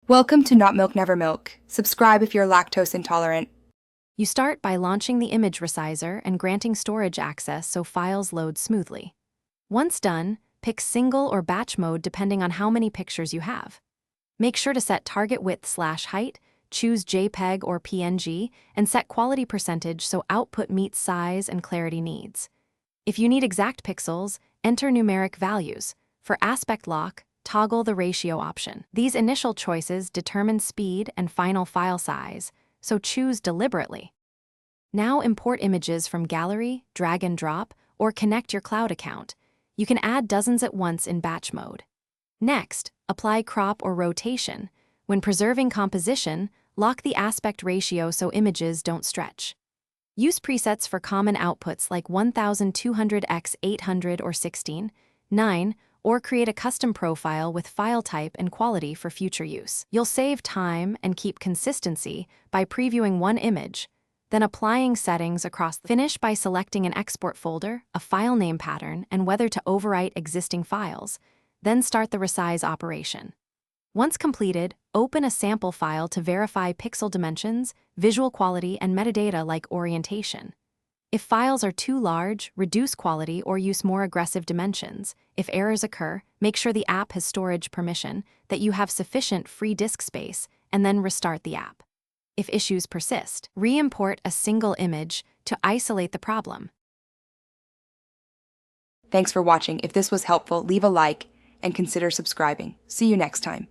Welcome to Not Milk Never Milk. Subscribe if you're lactose intolerant. You start by launching the image resizer and granting storage access so files load smoothly. Once done, pick single or batch mode depending on how many pictures you have. Make sure to set target width/height, choose JPEG or PNG, and set quality percentage so output meets size and clarity needs. If you need exact pixels, enter numeric values. For aspect lock, toggle the ratio option. These initial choices determine speed and final file size, so choose deliberately. Now import images from gallery, drag and drop, or connect your cloud account. You can add dozens at once in batch mode. Next, apply crop or rotation. When preserving composition, lock the aspect ratio so images don't stretch. Use presets for common outputs like 1200x800 or 16:9, or create a custom profile with file type and quality for future use. You'll save time and keep consistency by previewing one image, then applying settings across the finish by selecting an export folder, a file name pattern, and whether to overwrite existing files, then start the resize operation. Once completed, open a sample file to verify pixel dimensions, visual quality, and metadata like orientation. If files are too large, reduce quality or use more aggressive dimensions. If errors occur, make sure the app has storage permission, that you have sufficient free disk space, and then restart the app. If issues persist, re-import a single image to isolate the problem. Thanks for watching. If this was helpful, leave a like and consider subscribing. See you next time.